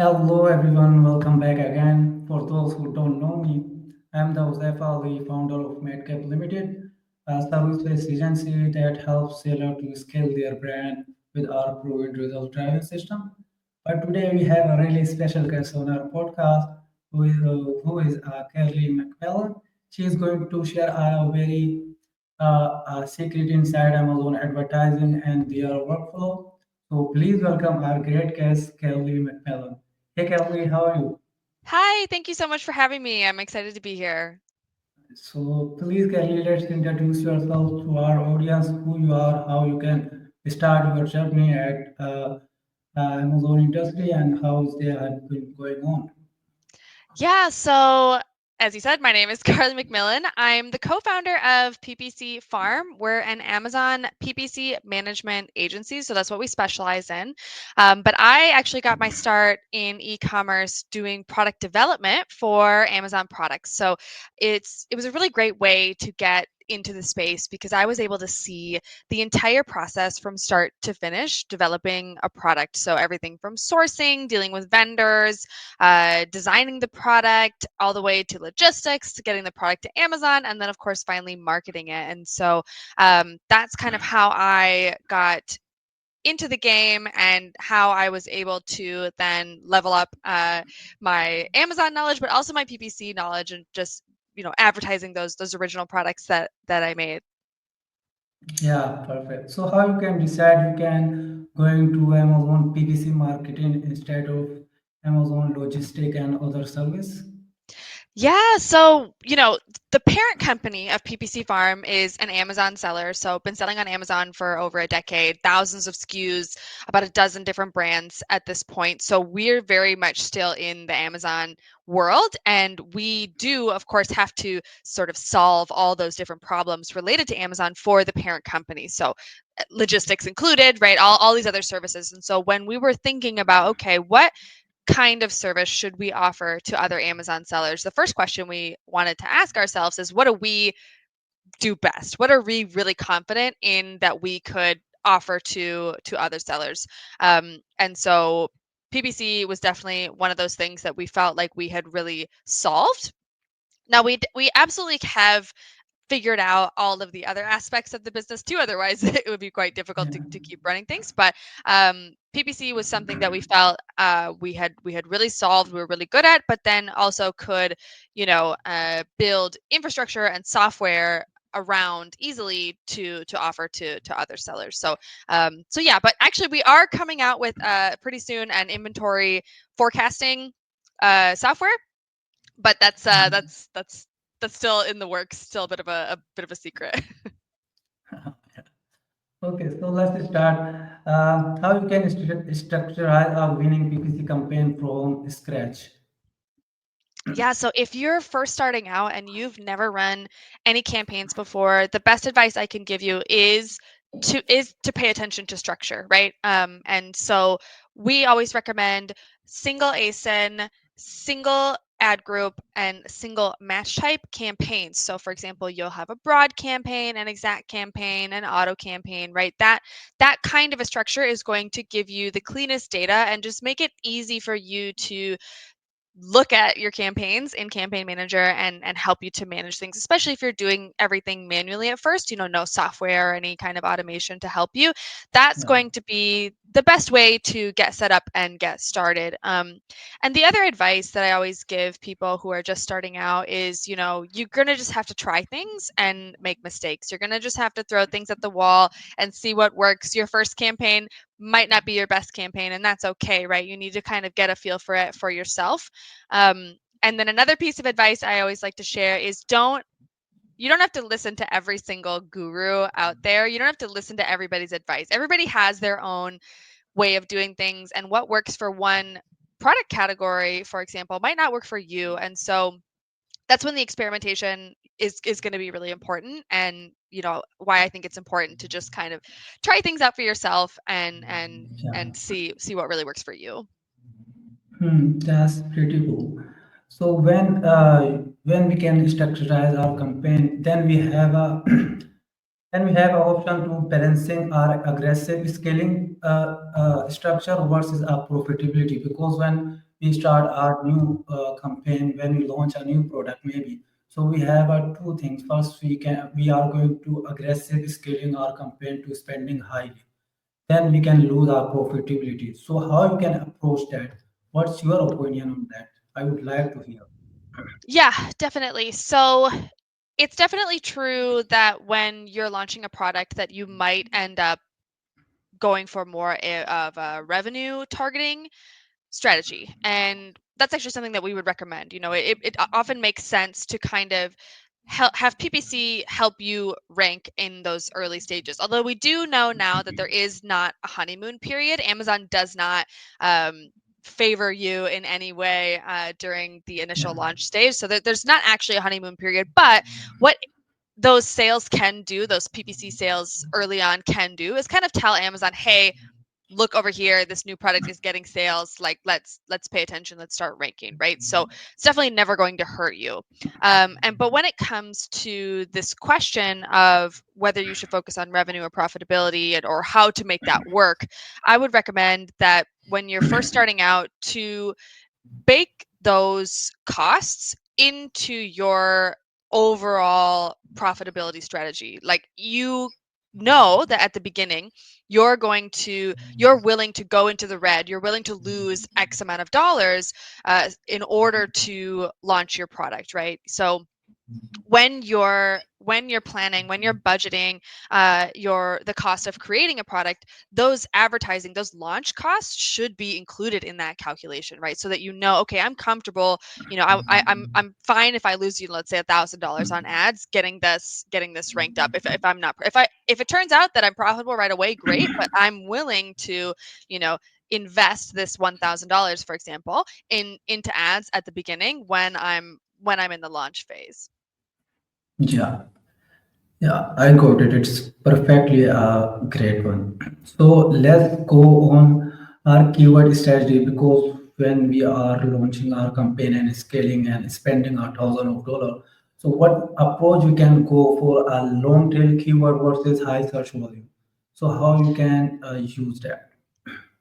Hello everyone, welcome back again. For those who don't know me, I'm the 𝐌𝐎𝐒𝐓, the founder of MADCAPT Limited, a service-based agency that helps sellers to scale their brand with our proven result-driven system. But today we have a really special guest on our podcast, who is Craley Macmillan. She is going to share a very secret inside Amazon advertising and their workflow. So please welcome our great guest, Craley Macmillan. Hey Kelly, how are you? Hi, thank you so much for having me. I'm excited to be here. So please Kelly, let's introduce yourself to our audience, who you are, how you can start your journey at Amazon industry and how is they have been going on. Yeah, so as you said, my name is Carly McMillan. I'm the co-founder of PPC Farm. We're an Amazon PPC management agency, so that's what we specialize in. But I actually got my start in e-commerce doing product development for Amazon products. So it was a really great way to get into the space because I was able to see the entire process from start to finish developing a product. So everything from sourcing, dealing with vendors, designing the product, all the way to logistics, to getting the product to Amazon, and then, of course, finally marketing it. And so that's kind of how I got into the game and how I was able to then level up my Amazon knowledge, but also my PPC knowledge, and just advertising those original products that I made. Yeah, perfect. So how you can decide you can going to Amazon PPC marketing instead of Amazon logistic and other service? Yeah, so, the parent company of PPC Farm is an Amazon seller. So, been selling on Amazon for over a decade, thousands of SKUs, about a dozen different brands at this point. So, we're very much still in the Amazon world. And we do, of course, have to sort of solve all those different problems related to Amazon for the parent company. So, logistics included, right? All these other services. And so, when we were thinking about, okay, what kind of service should we offer to other Amazon sellers? The first question we wanted to ask ourselves is, what do we do best? What are we really confident in that we could offer to other sellers? And so PPC was definitely one of those things that we felt like we had really solved. Now we absolutely have figured out all of the other aspects of the business too. Otherwise, it would be quite difficult to keep running things. But PPC was something that we felt we had really solved. We were really good at, but then also could build infrastructure and software around easily to offer to other sellers. So yeah, but actually we are coming out with pretty soon an inventory forecasting software, but that's still in the works, still a bit of a secret. Okay, so let's start. How you can structure a winning PPC campaign from scratch? Yeah, so if you're first starting out and you've never run any campaigns before, the best advice I can give you is to pay attention to structure, right? And so we always recommend single ASIN, single ad group, and single match type campaigns. So for example, you'll have a broad campaign, an exact campaign, an auto campaign, right? That kind of a structure is going to give you the cleanest data and just make it easy for you to look at your campaigns in campaign manager and help you to manage things, especially if you're doing everything manually at first, no software or any kind of automation to help you. That's Yeah. going to be the best way to get set up and get started. And the other advice that I always give people who are just starting out is, you're going to just have to try things and make mistakes. You're going to just have to throw things at the wall and see what works. Your first campaign might not be your best campaign, and that's okay, right? You need to kind of get a feel for it for yourself. And then another piece of advice I always like to share is you don't have to listen to every single guru out there. You don't have to listen to everybody's advice. Everybody has their own way of doing things, and what works for one product category, for example, might not work for you. And so that's when the experimentation is going to be really important, and why I think it's important to just kind of try things out for yourself and Yeah. see what really works for you. That's pretty cool. So when we can structurize our campaign, then we have a then we have an option to balancing our aggressive scaling structure versus our profitability. Because when we start our new campaign when we launch a new product maybe. So we have two things. First, we are going to aggressive scaling our campaign to spending high. Then we can lose our profitability. So how you can approach that? What's your opinion on that? I would like to hear. Yeah, definitely. So it's definitely true that when you're launching a product that you might end up going for more of a revenue targeting strategy. And that's actually something that we would recommend. It often makes sense to kind of have PPC help you rank in those early stages. Although we do know now that there is not a honeymoon period. Amazon does not favor you in any way during the initial Yeah. launch stage. So there's not actually a honeymoon period. But what those sales can do, those PPC sales early on can do, is kind of tell Amazon, hey, look over here, this new product is getting sales, like let's pay attention, let's start ranking, right? So it's definitely never going to hurt you. But when it comes to this question of whether you should focus on revenue or profitability, or how to make that work, I would recommend that when you're first starting out, to bake those costs into your overall profitability strategy. Like, you know that at the beginning you're willing to go into the red, you're willing to lose X amount of dollars in order to launch your product, right? So when you're planning, when you're budgeting the cost of creating a product, those advertising, those launch costs should be included in that calculation, right? So that okay, I'm comfortable, I'm fine if I lose, let's say $1,000 on ads, getting this ranked up. If it turns out that I'm profitable right away, great, but I'm willing to, you know invest this $1,000, for example, into ads at the beginning when I'm in the launch phase. Yeah. Yeah, I got it. It's perfectly a great one. So let's go on our keyword strategy, because when we are launching our campaign and scaling and spending a thousand of dollar, so what approach we can go for a long tail keyword versus high search volume? So how you can use that?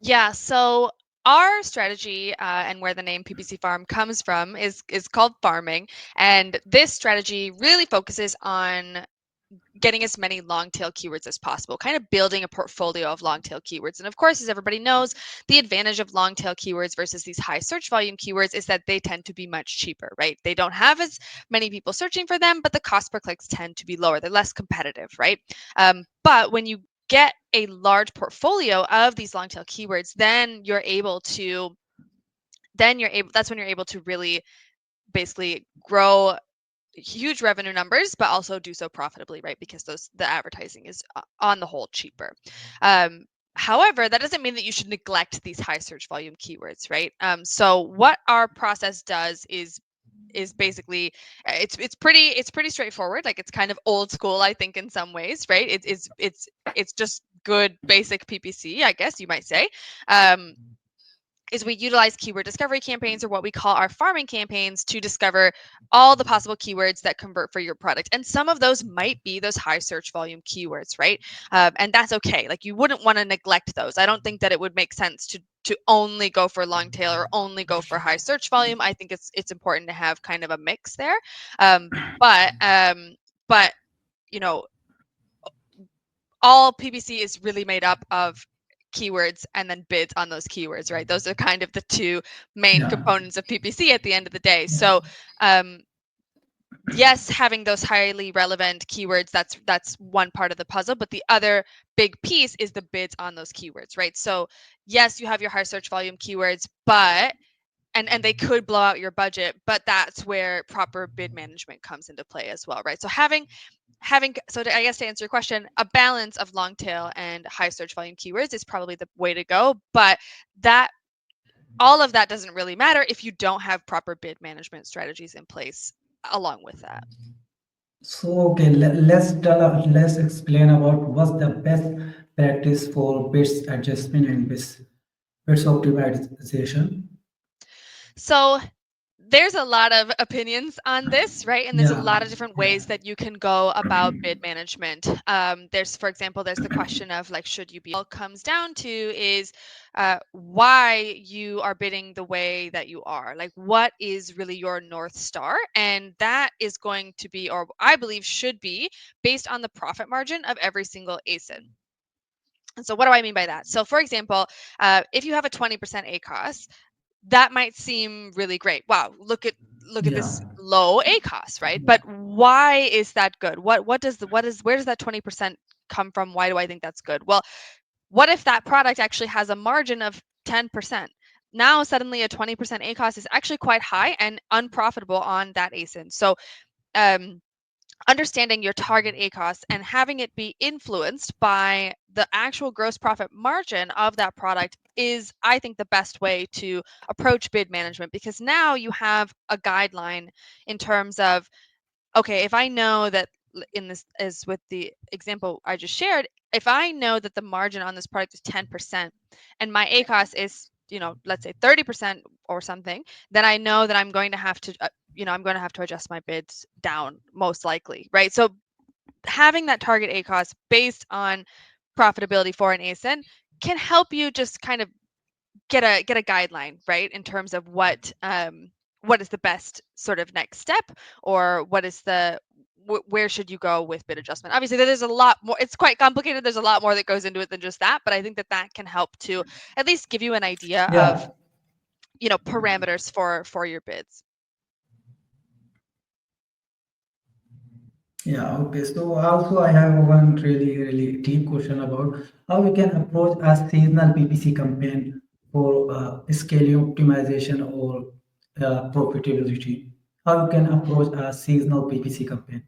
Yeah, so our strategy, and where the name PPC Farm comes from, is called farming, and this strategy really focuses on getting as many long tail keywords as possible, kind of building a portfolio of long tail keywords. And of course, as everybody knows, the advantage of long tail keywords versus these high search volume keywords is that they tend to be much cheaper, right? They don't have as many people searching for them, but the cost per clicks tend to be lower. They're less competitive, right? But when you get a large portfolio of these long tail keywords, that's when you're able to really basically grow huge revenue numbers, but also do so profitably, right? Because the advertising is on the whole cheaper. Um, However, that doesn't mean that you should neglect these high search volume keywords, right? So what our process does is basically it's pretty straightforward. Like, it's kind of old school, I think, in some ways, right? It's just good basic PPC, I guess you might say. Um, is we utilize keyword discovery campaigns, or what we call our farming campaigns, to discover all the possible keywords that convert for your product. And some of those might be those high search volume keywords, right? And that's okay. Like, you wouldn't want to neglect those. I don't think that it would make sense to only go for long tail or only go for high search volume. I think it's important to have kind of a mix there. Um, but um, but you know, all PPC is really made up of keywords and then bids on those keywords, right? Those are kind of the two main Yeah, components of PPC at the end of the day. So, um, yes, having those highly relevant keywords, that's one part of the puzzle, but the other big piece is the bids on those keywords, right? So, yes, you have your high search volume keywords, but and they could blow out your budget, but that's where proper bid management comes into play as well, right? So I guess, to answer your question, a balance of long tail and high search volume keywords is probably the way to go, but that all of that doesn't really matter if you don't have proper bid management strategies in place along with that. so okay, let's explain about what's the best practice for bits adjustment and bits optimization. So there's a lot of opinions on this, right? And there's a Yeah, lot of different ways that you can go about bid management. For example, there's the question of, like, should you be? All comes down to is why you are bidding the way that you are. Like, what is really your North Star? And that is going to be, or I believe should be, based on the profit margin of every single ASIN. And so what do I mean by that? So for example, if you have a 20% ACOS, that might seem really great. Wow, look at Yeah. this low ACOS, right? But why is that good? What does where does that 20% come from? Why do I think that's good? Well, what if that product actually has a margin of 10%? Now suddenly a 20% ACOS is actually quite high and unprofitable on that ASIN. So um, understanding your target ACOS and having it be influenced by the actual gross profit margin of that product is, I think, the best way to approach bid management, because now you have a guideline in terms of, okay, if I know that in this, as with the example I just shared, if I know that the margin on this product is 10% and my ACOS is, let's say 30% or something, then I know that I'm going to have to, I'm going to have to adjust my bids down most likely, right? So having that target ACOS based on profitability for an ASIN can help you just kind of get a guideline, right, in terms of what is the best sort of next step, or what is where should you go with bid adjustment. Obviously there's a lot more, it's quite complicated, there's a lot more that goes into it than just that, but I think that that can help to at least give you an idea of, Yeah. parameters for your bids. Yeah, okay. So also I have one really, really deep question about how we can approach a seasonal PPC campaign for scaling optimization or profitability. How you can approach a seasonal PPC campaign.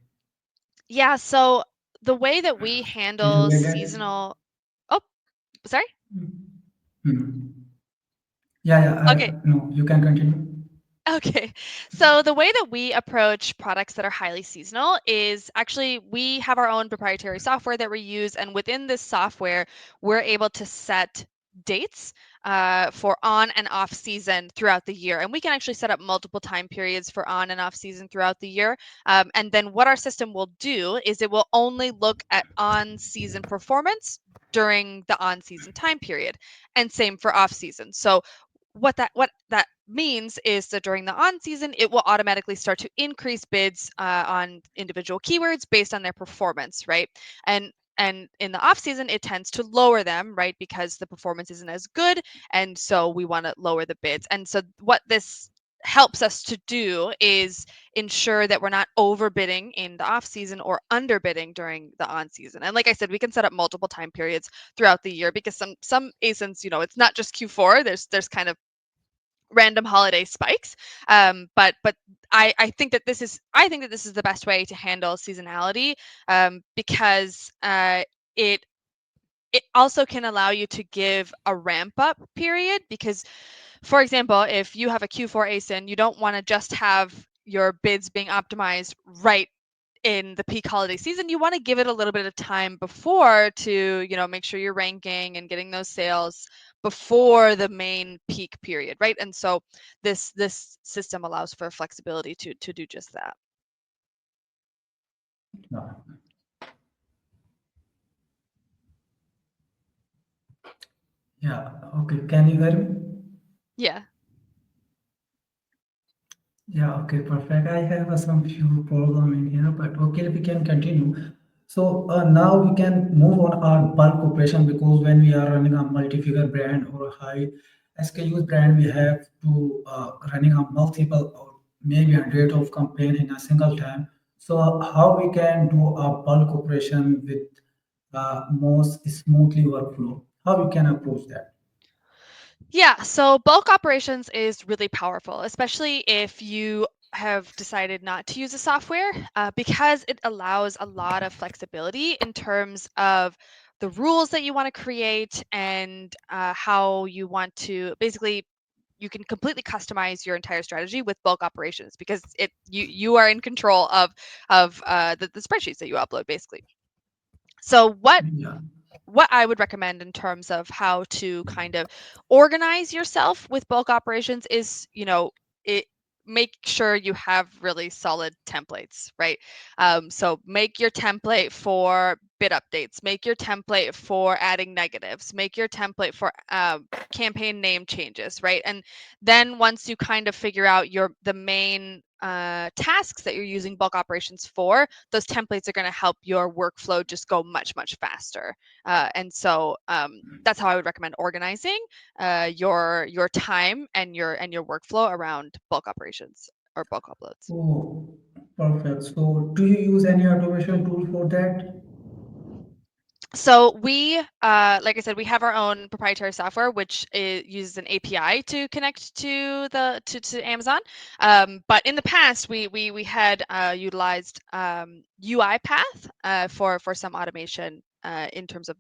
Yeah, so the way that we Did you handle get that? seasonal. Oh, sorry. Hmm. Yeah, yeah. Okay. No, you can continue. Okay. So the way that we approach products that are highly seasonal is actually we have our own proprietary software that we use, and within this software, we're able to set dates for on and off season throughout the year. And we can actually set up multiple time periods for on and off season throughout the year. And then what our system will do is it will only look at on season performance during the on season time period, and same for off season. So what that means is that during the on season, it will automatically start to increase bids on individual keywords based on their performance, right? And in the off season, it tends to lower them, right? Because the performance isn't as good, and so we want to lower the bids. And so what this helps us to do is ensure that we're not overbidding in the off season or underbidding during the on season. And like I said, we can set up multiple time periods throughout the year, because some ASINs, it's not just Q4. There's kind of random holiday spikes. But I think that this is the best way to handle seasonality, because it it also can allow you to give a ramp up period. Because, for example, if you have a Q4 ASIN, you don't want to just have your bids being optimized right in the peak holiday season. You want to give it a little bit of time before to, make sure you're ranking and getting those sales before the main peak period, right? And so this system allows for flexibility to do just that. No. Yeah. Okay. Can you hear me? Yeah. Yeah, okay, perfect. I have some few problem in here, but okay, we can continue. So now we can move on our bulk operation, because when we are running a multi-figure brand or a high SKUs brand, we have to running a multiple or maybe 100 of campaign in a single time. So how we can do a bulk operation with most smoothly workflow? How we can approach that? Yeah, so bulk operations is really powerful, especially if you have decided not to use a software, because it allows a lot of flexibility in terms of the rules that you want to create, and how you want to basically, you can completely customize your entire strategy with bulk operations, because you are in control of the spreadsheets that you upload, basically. So Yeah. what I would recommend in terms of how to kind of organize yourself with bulk operations is, it make sure you have really solid templates, right? So make your template for bid updates, make your template for adding negatives, make your template for campaign name changes, right? And then once you kind of figure out the main tasks that you're using bulk operations for, those templates are going to help your workflow just go much, much faster. And so that's how I would recommend organizing your time and your workflow around bulk operations or bulk uploads. Oh, perfect. So, do you use any automation tool for that? So we, like I said, we have our own proprietary software, which uses an API to connect to to Amazon. But in the past, we had utilized UiPath for some automation in terms of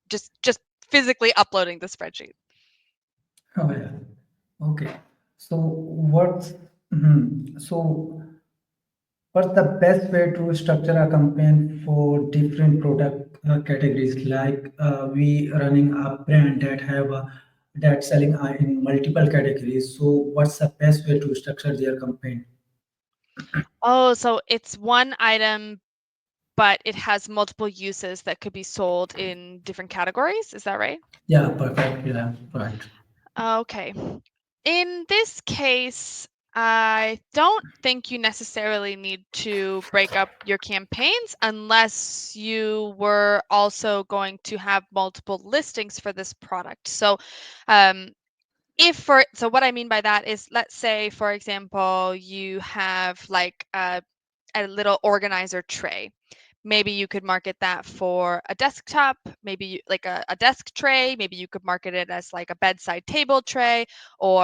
just physically uploading the spreadsheet. Oh, yeah. Okay. So, what's mhm. So, what's the best way to structure a campaign for different product categories? Like we running a brand that have that selling in multiple categories. So, what's the best way to structure their campaign? Oh, so it's one item, but it has multiple uses that could be sold in different categories. Is that right? Yeah, perfect. Yeah, right. Okay. In this case, I don't think you necessarily need to break up your campaigns unless you were also going to have multiple listings for this product. So, um, so what I mean by that is, let's say, for example, you have like a little organizer tray. Maybe you could market that for a desktop, maybe like a desk tray. Maybe you could market it as like a bedside table tray, or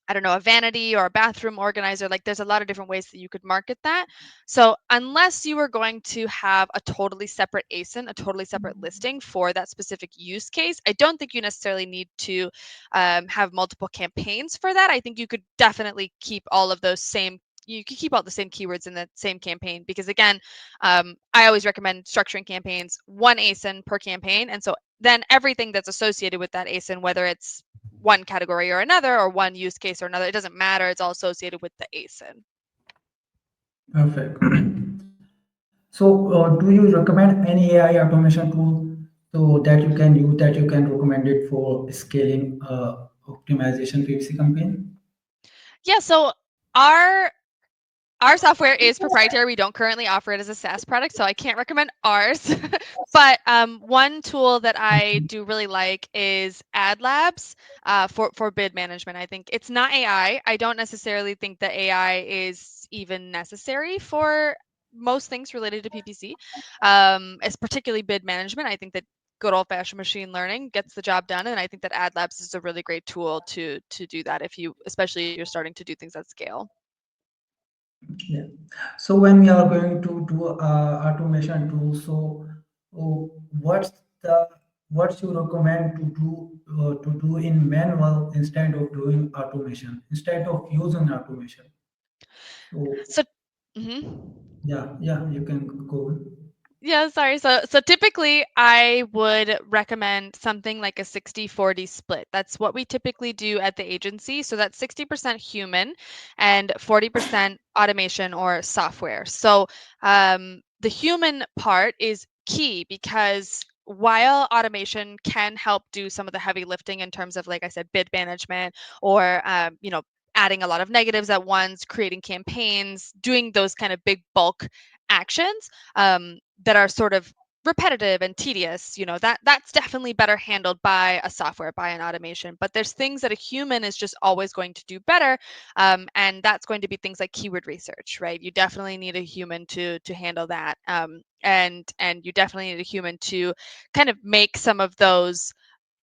I don't know, a vanity or a bathroom organizer. Like there's a lot of different ways that you could market that. So unless you were going to have a totally separate ASIN, a totally separate listing for that specific use case, I don't think you necessarily need to have multiple campaigns for that. I think you could definitely keep all of those same. You could keep all the same keywords in the same campaign, because again, I always recommend structuring campaigns one ASIN per campaign, and so then everything that's associated with that ASIN, whether it's one category or another, or one use case or another, it doesn't matter. It's all associated with the ASIN. Perfect. So, do you recommend any AI automation tool so that you can use that you can recommend it for scaling optimization PPC campaign? Yeah, so our our software is proprietary. We don't currently offer it as a SaaS product, so I can't recommend ours. But one tool that I do really like is AdLabs for bid management. I think it's not AI. I don't necessarily think that AI is even necessary for most things related to PPC. As particularly bid management, I think that good old-fashioned machine learning gets the job done, and I think that AdLabs is a really great tool to do that, especially if you're starting to do things at scale. Yeah. So when we are going to do automation tool, so what's the what you recommend to do in manual instead of doing automation, instead of using automation? So So, mhm. yeah, you can go. Yeah, sorry. So typically I would recommend something like a 60-40 split. That's what we typically do at the agency. So that's 60% human and 40% automation or software. So the human part is key, because while automation can help do some of the heavy lifting in terms of, like I said, bid management, or adding a lot of negatives at once, creating campaigns, doing those kind of big bulk actions, that are sort of repetitive and tedious, that's definitely better handled by a software, by an automation. But there's things that a human is just always going to do better, and that's going to be things like keyword research, right? You definitely need a human to handle that, and you definitely need a human to kind of make some of those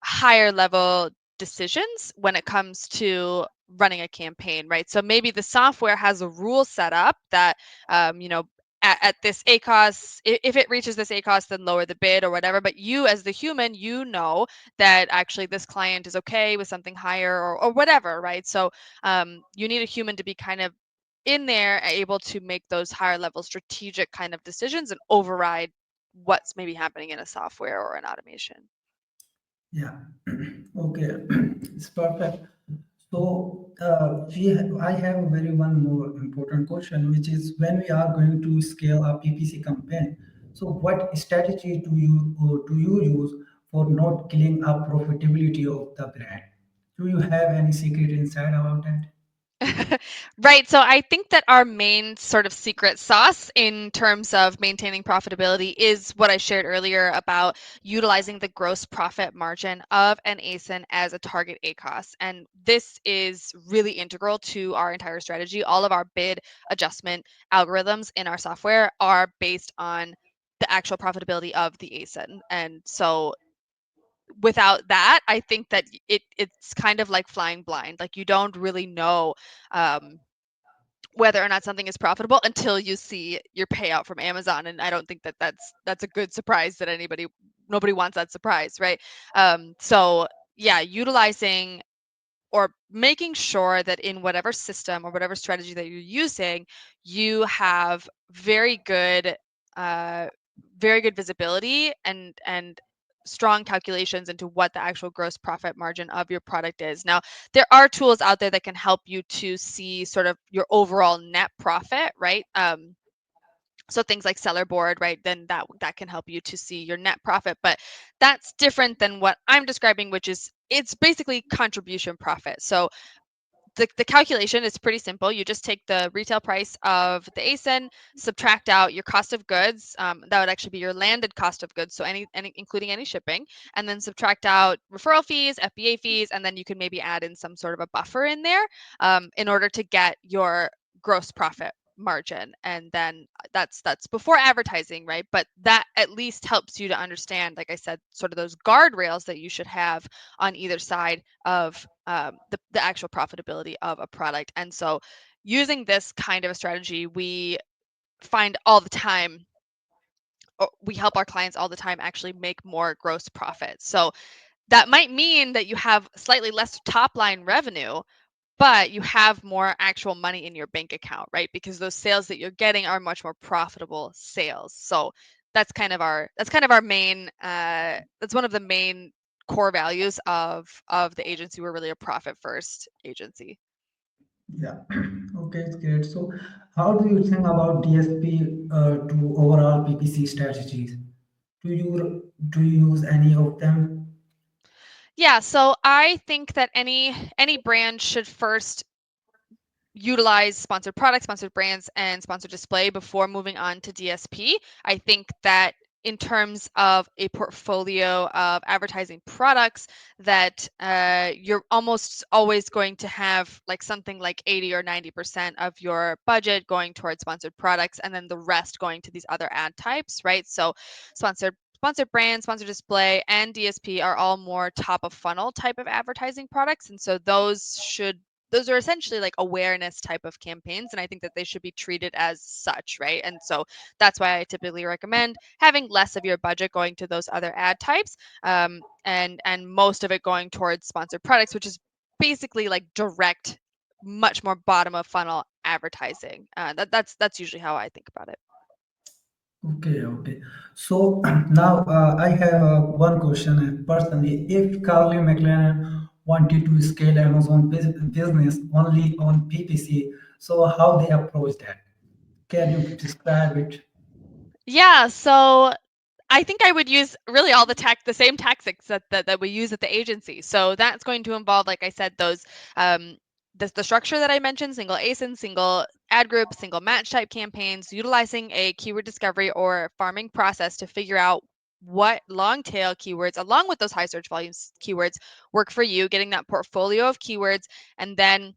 higher level decisions when it comes to running a campaign, right? So maybe the software has a rule set up that, at this ACOS, if it reaches this ACOS, then lower the bid or whatever. But you, as the human, you know that actually this client is okay with something higher, or whatever, right? So you need a human to be kind of in there, able to make those higher level strategic kind of decisions and override what's maybe happening in a software or an automation. Yeah. Okay. It's perfect. So I have a very one more important question, which is when we are going to scale a PPC campaign. So, what strategy do you use for not killing up profitability of the brand? Do you have any secret insight about that? Right. So I think that our main sort of secret sauce in terms of maintaining profitability is what I shared earlier about utilizing the gross profit margin of an ASIN as a target ACOS. And this is really integral to our entire strategy. All of our bid adjustment algorithms in our software are based on the actual profitability of the ASIN. And so without that, I think that it's kind of like flying blind. Like you don't really know um, whether or not something is profitable until you see your payout from Amazon. And I don't think that that's a good surprise that nobody wants that surprise, right? So yeah, utilizing or making sure that in whatever system or whatever strategy that you're using, you have uh, very good visibility and strong calculations into what the actual gross profit margin of your product is. Now, there are tools out there that can help you to see sort of your overall net profit, right? So things like seller board, right? Then that can help you to see your net profit, but that's different than what I'm describing, which is it's basically contribution profit. So the calculation is pretty simple. You just take the retail price of the ASIN, subtract out your cost of goods. That would actually be your landed cost of goods, so any including any shipping, and then subtract out referral fees, FBA fees, and then you can maybe add in some sort of a buffer in there in order to get your gross profit margin. And then that's before advertising, right? But that at least helps you to understand, like I said, sort of those guardrails that you should have on either side of the actual profitability of a product. And so using this kind of a strategy, we find all the time, or we help our clients all the time actually make more gross profit. So that might mean that you have slightly less top line revenue, but you have more actual money in your bank account, right? Because those sales that you're getting are much more profitable sales. So that's kind of our main that's one of the main core values of the agency. We're really a profit first agency. Yeah. Okay, it's great. So, how do you think about DSP to overall PPC strategies? Do you use any of them? Yeah, so I think that any brand should first utilize sponsored products, sponsored brands, and sponsored display before moving on to DSP. I think that in terms of a portfolio of advertising products, that you're almost always going to have like something like 80 or 90% of your budget going towards sponsored products, and then the rest going to these other ad types, right? So sponsored brand, sponsored display, and DSP are all more top of funnel type of advertising products. And so those are essentially like awareness type of campaigns, and I think that they should be treated as such, right? And so that's why I typically recommend having less of your budget going to those other ad types, and most of it going towards sponsored products, which is basically like direct, much more bottom of funnel advertising. That's usually how I think about it. Okay, okay. So now I have one question. Personally, if Carly McLennan wanted to scale Amazon business only on PPC, so how they approach that? Can you describe it? Yeah, so I think I would use really all the same tactics that we use at the agency. So that's going to involve, like I said, those the structure that I mentioned: single ASIN, single ad group, single match type campaigns, utilizing a keyword discovery or farming process to figure out what long tail keywords, along with those high search volumes keywords, work for you, getting that portfolio of keywords, and then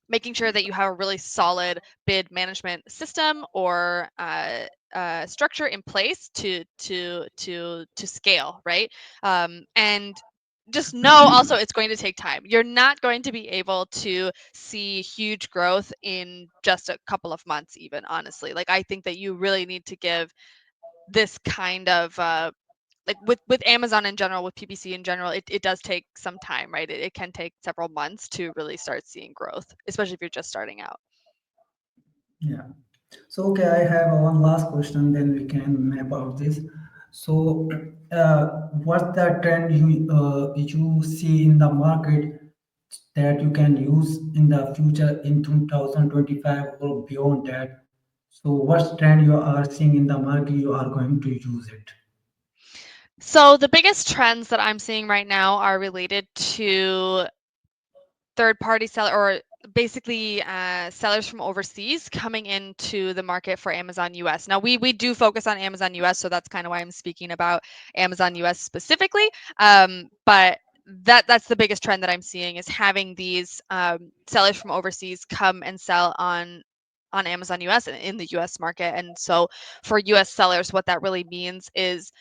making sure that you have a really solid bid management system or structure in place to scale, right? And just know also it's going to take time. You're not going to be able to see huge growth in just a couple of months, even honestly. Like I think that you really need to give this kind of like with Amazon in general, with PPC in general, it does take some time, right? It can take several months to really start seeing growth, especially if you're just starting out. Yeah. So okay, I have one last question, then we can map out this. So, what's the trend you see in the market? that you can use in the future in 2025 or beyond that? So what trend you are seeing in the market, you are going to use it? So the biggest trends that I'm seeing right now are related to third-party seller or basically sellers from overseas coming into the market for Amazon US. Now we do focus on Amazon US, so that's kind of why I'm speaking about Amazon US specifically. But that's the biggest trend that I'm seeing is having these sellers from overseas come and sell on Amazon US and in the US market. And so for US sellers, what that really means is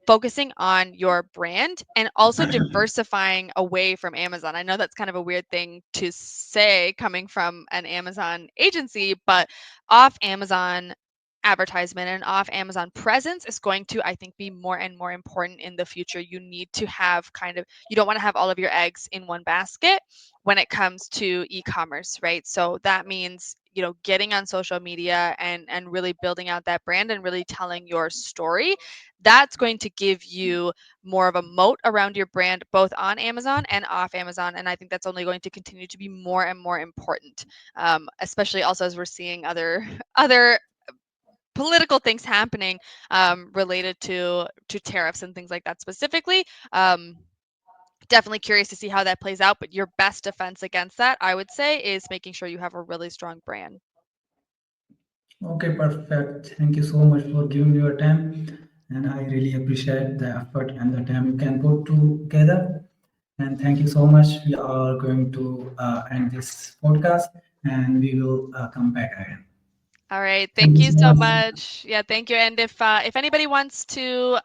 focusing on your brand and also diversifying away from Amazon. I know that's kind of a weird thing to say coming from an Amazon agency, but off Amazon advertisement and off Amazon presence is going to, I think, be more and more important in the future. You need to have you don't want to have all of your eggs in one basket when it comes to e-commerce, right? So that means getting on social media and really building out that brand and really telling your story. That's going to give you more of a moat around your brand both on Amazon and off Amazon, and I think that's only going to continue to be more and more important, especially also as we're seeing other political things happening related to tariffs and things like that specifically. Definitely curious to see how that plays out, but your best defense against that, I would say, is making sure you have a really strong brand. Okay, perfect. Thank you so much for giving your time. And I really appreciate the effort and the time you can put together. And thank you so much. We are going to end this podcast and we will come back again. All right. Thank Thank you you so so much. much. Yeah, thank you. And if anybody wants to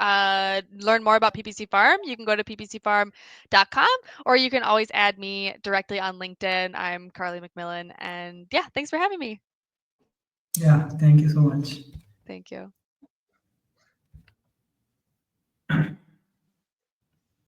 learn more about PPC Farm, you can go to ppcfarm.com, or you can always add me directly on LinkedIn. I'm Craley Macmillan. And yeah, thanks for having me. Yeah, thank you so much. Thank you.